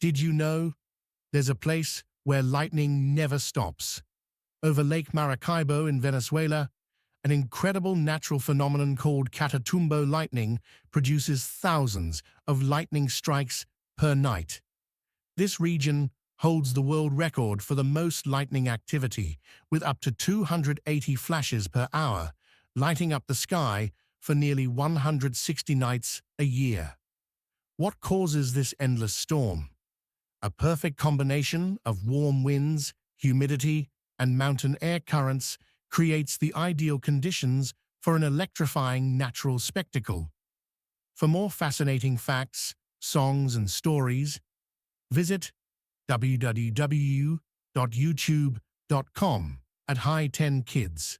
Did you know there's a place where lightning never stops? Over Lake Maracaibo in Venezuela, an incredible natural phenomenon called Catatumbo lightning produces thousands of lightning strikes per night. This region holds the world record for the most lightning activity, with up to 280 flashes per hour, lighting up the sky for nearly 160 nights a year. What causes this endless storm? A perfect combination of warm winds, humidity, and mountain air currents creates the ideal conditions for an electrifying natural spectacle. For more fascinating facts, songs, and stories, visit www.youtube.com at High 10 Kids.